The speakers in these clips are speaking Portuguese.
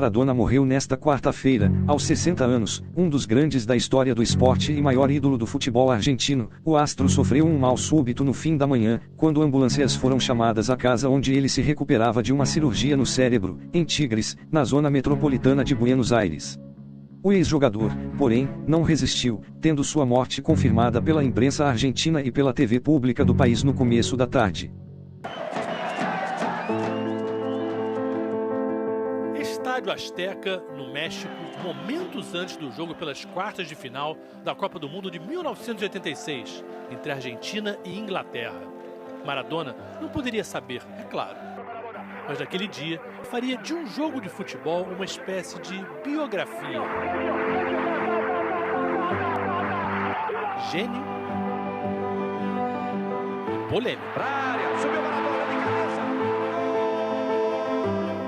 Maradona morreu nesta quarta-feira, aos 60 anos, um dos grandes da história do esporte e maior ídolo do futebol argentino. O astro sofreu um mal súbito no fim da manhã, quando ambulâncias foram chamadas à casa onde ele se recuperava de uma cirurgia no cérebro, em Tigres, na zona metropolitana de Buenos Aires. O ex-jogador, porém, não resistiu, tendo sua morte confirmada pela imprensa argentina e pela TV pública do país no começo da tarde. Estádio Azteca, no México, momentos antes do jogo pelas quartas de final da Copa do Mundo de 1986, entre Argentina e Inglaterra. Maradona não poderia saber, é claro, mas naquele dia faria de um jogo de futebol uma espécie de biografia. Gênio e polêmico. Subiu Maradona de cabeça.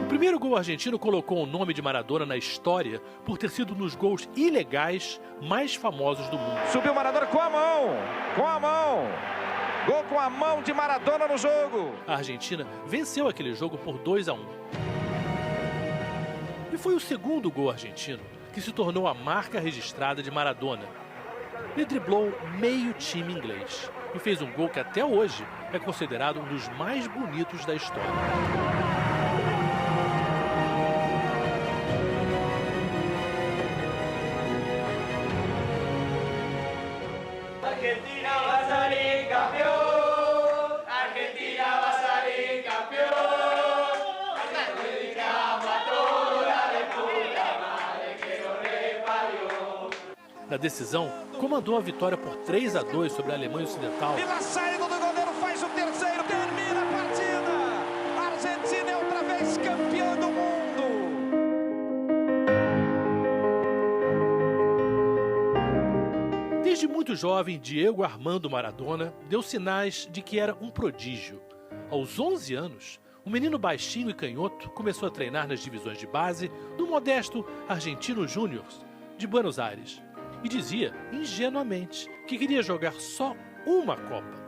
O primeiro gol argentino colocou o nome de Maradona na história por ter sido um dos gols ilegais mais famosos do mundo. Subiu Maradona com a mão. Gol com a mão de Maradona no jogo. A Argentina venceu aquele jogo por 2-1. E foi o segundo gol argentino que se tornou a marca registrada de Maradona. Ele driblou meio time inglês e fez um gol que até hoje é considerado um dos mais bonitos da história. Argentina va a salir campeón, Argentina va a salir campeón, le dedicamos a toda la puta madre que nos reparió. Na decisão, comandou a vitória por 3-2 sobre a Alemanha Ocidental. E na saída do goleiro faz o terceiro, termina a partida. A Argentina é outra vez campeã do mundo. Desde muito jovem, Diego Armando Maradona deu sinais de que era um prodígio. Aos 11 anos, um menino baixinho e canhoto começou a treinar nas divisões de base do modesto Argentino Juniors de Buenos Aires e dizia, ingenuamente, que queria jogar só uma Copa.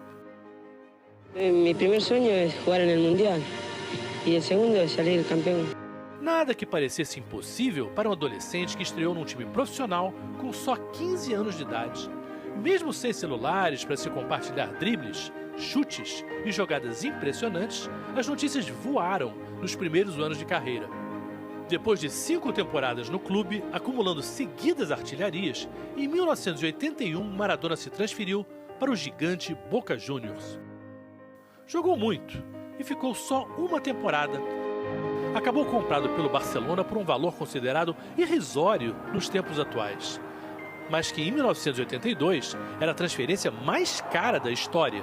Mi primer sueño es jugar en el Mundial y el segundo es salir campeón. Nada que parecesse impossível para um adolescente que estreou num time profissional com só 15 anos de idade. Mesmo sem celulares para se compartilhar dribles, chutes e jogadas impressionantes, as notícias voaram nos primeiros anos de carreira. Depois de 5 temporadas no clube, acumulando seguidas artilharias, em 1981 Maradona se transferiu para o gigante Boca Juniors. Jogou muito e ficou só uma temporada. Acabou comprado pelo Barcelona por um valor considerado irrisório nos tempos atuais, mas que em 1982 era a transferência mais cara da história.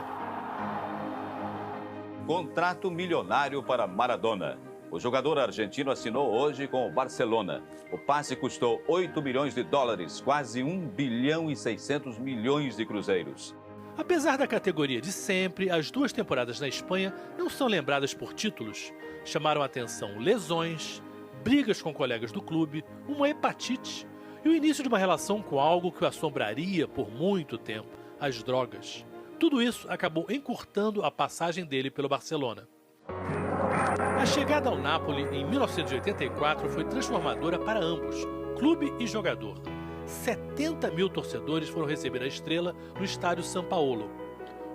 Contrato milionário para Maradona. O jogador argentino assinou hoje com o Barcelona. O passe custou 8 milhões de dólares, quase 1 bilhão e 600 milhões de cruzeiros. Apesar da categoria de sempre, as 2 temporadas na Espanha não são lembradas por títulos. Chamaram a atenção lesões, brigas com colegas do clube, uma hepatite e o início de uma relação com algo que o assombraria por muito tempo, as drogas. Tudo isso acabou encurtando a passagem dele pelo Barcelona. A chegada ao Napoli em 1984 foi transformadora para ambos, clube e jogador. 70 mil torcedores foram receber a estrela no estádio São Paulo.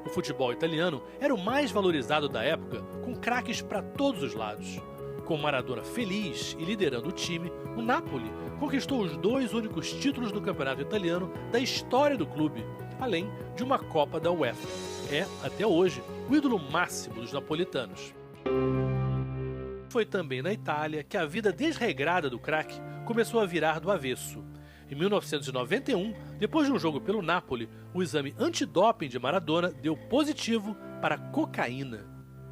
O futebol italiano era o mais valorizado da época, com craques para todos os lados. Com Maradona feliz e liderando o time, o Napoli conquistou os 2 únicos títulos do campeonato italiano da história do clube, além de uma Copa da UEFA. É, até hoje, o ídolo máximo dos napolitanos. Foi também na Itália que a vida desregrada do craque começou a virar do avesso. Em 1991, depois de um jogo pelo Napoli, o exame antidoping de Maradona deu positivo para cocaína.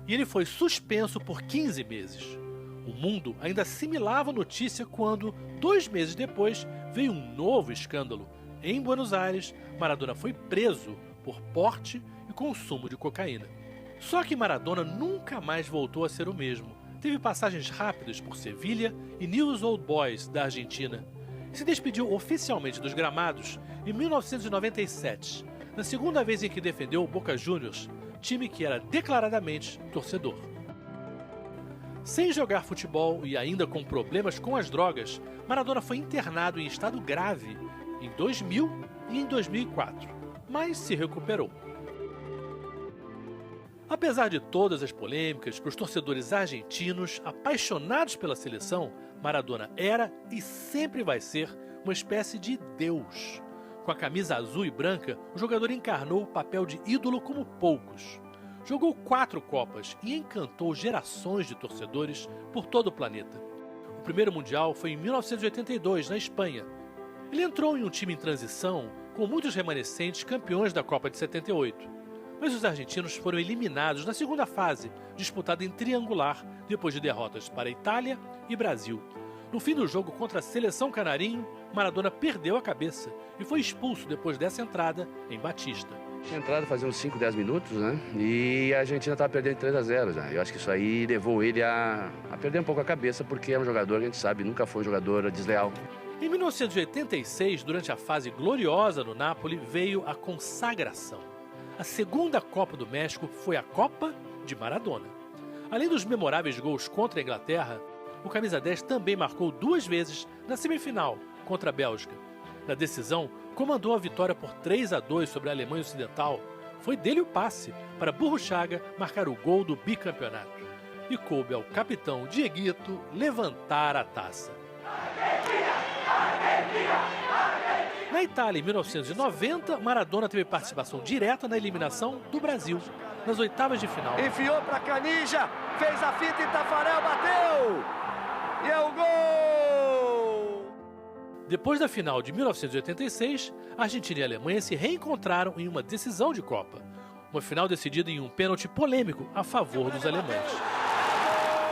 E ele foi suspenso por 15 meses. O mundo ainda assimilava a notícia quando, 2 meses depois, veio um novo escândalo. Em Buenos Aires, Maradona foi preso por porte e consumo de cocaína. Só que Maradona nunca mais voltou a ser o mesmo. Teve passagens rápidas por Sevilha e Newell's Old Boys, da Argentina. E se despediu oficialmente dos gramados em 1997, na segunda vez em que defendeu o Boca Juniors, time que era declaradamente torcedor. Sem jogar futebol e ainda com problemas com as drogas, Maradona foi internado em estado grave em 2000 e em 2004, mas se recuperou. Apesar de todas as polêmicas, para os torcedores argentinos apaixonados pela seleção, Maradona era e sempre vai ser uma espécie de deus. Com a camisa azul e branca, o jogador encarnou o papel de ídolo como poucos. Jogou 4 Copas e encantou gerações de torcedores por todo o planeta. O primeiro Mundial foi em 1982, na Espanha. Ele entrou em um time em transição com muitos remanescentes campeões da Copa de 78. Mas os argentinos foram eliminados na segunda fase, disputada em triangular, depois de derrotas para Itália e Brasil. No fim do jogo contra a seleção canarinho, Maradona perdeu a cabeça e foi expulso depois dessa entrada em Batista. Tinha entrado fazia uns 5, 10 minutos, né? E a Argentina estava perdendo 3-0 já. Eu acho que isso aí levou ele a perder um pouco a cabeça, porque é um jogador que a gente sabe, nunca foi um jogador desleal. Em 1986, durante a fase gloriosa no Napoli, veio a consagração. A segunda Copa do México foi a Copa de Maradona. Além dos memoráveis gols contra a Inglaterra, o camisa 10 também marcou 2 vezes na semifinal contra a Bélgica. Na decisão, comandou a vitória por 3-2 sobre a Alemanha Ocidental. Foi dele o passe para Burruchaga marcar o gol do bicampeonato. E coube ao capitão Dieguito levantar a taça. Na Itália, em 1990, Maradona teve participação direta na eliminação do Brasil, nas oitavas de final. Enfiou para Canija, fez a fita e Tafarel bateu! E é o gol! Depois da final de 1986, a Argentina e a Alemanha se reencontraram em uma decisão de Copa. Uma final decidida em um pênalti polêmico a favor dos alemães.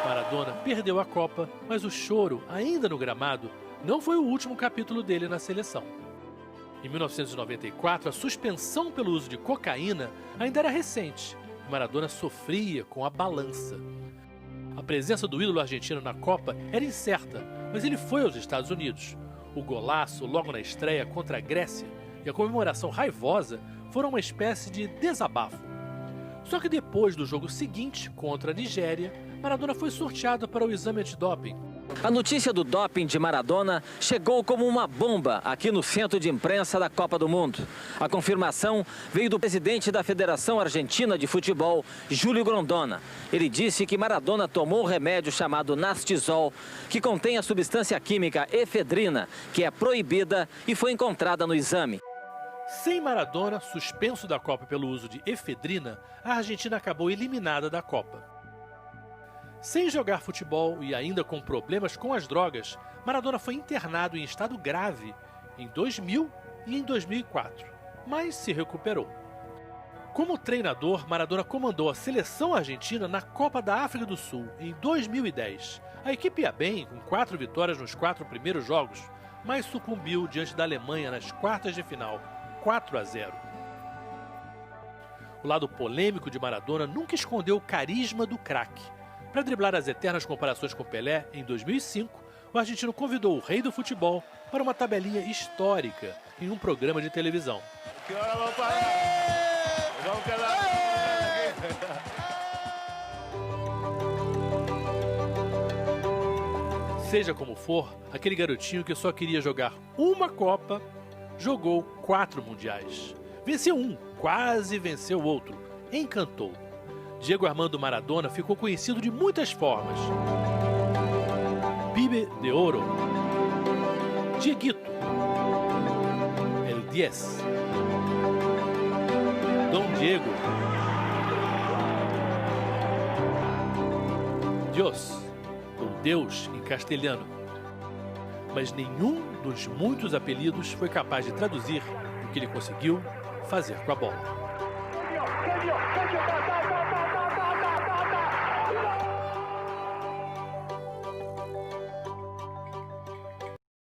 Maradona perdeu a Copa, mas o choro, ainda no gramado, não foi o último capítulo dele na seleção. Em 1994, a suspensão pelo uso de cocaína ainda era recente e Maradona sofria com a balança. A presença do ídolo argentino na Copa era incerta, mas ele foi aos Estados Unidos. O golaço logo na estreia contra a Grécia e a comemoração raivosa foram uma espécie de desabafo. Só que depois do jogo seguinte, contra a Nigéria, Maradona foi sorteado para o exame antidoping. A notícia do doping de Maradona chegou como uma bomba aqui no centro de imprensa da Copa do Mundo. A confirmação veio do presidente da Federação Argentina de Futebol, Júlio Grondona. Ele disse que Maradona tomou um remédio chamado Nastizol, que contém a substância química efedrina, que é proibida e foi encontrada no exame. Sem Maradona, suspenso da Copa pelo uso de efedrina, a Argentina acabou eliminada da Copa. Sem jogar futebol e ainda com problemas com as drogas, Maradona foi internado em estado grave em 2000 e em 2004, mas se recuperou. Como treinador, Maradona comandou a seleção argentina na Copa da África do Sul em 2010. A equipe ia bem, com 4 vitórias nos 4 primeiros jogos, mas sucumbiu diante da Alemanha nas quartas de final, 4-0. O lado polêmico de Maradona nunca escondeu o carisma do craque. Para driblar as eternas comparações com Pelé, em 2005, o argentino convidou o rei do futebol para uma tabelinha histórica em um programa de televisão. Seja como for, aquele garotinho que só queria jogar uma Copa, jogou 4 mundiais. Venceu um, quase venceu o outro, encantou. Diego Armando Maradona ficou conhecido de muitas formas. Pibe de Oro, Dieguito, El 10, Dom Diego, Dios, ou Deus em castelhano. Mas nenhum dos muitos apelidos foi capaz de traduzir o que ele conseguiu fazer com a bola.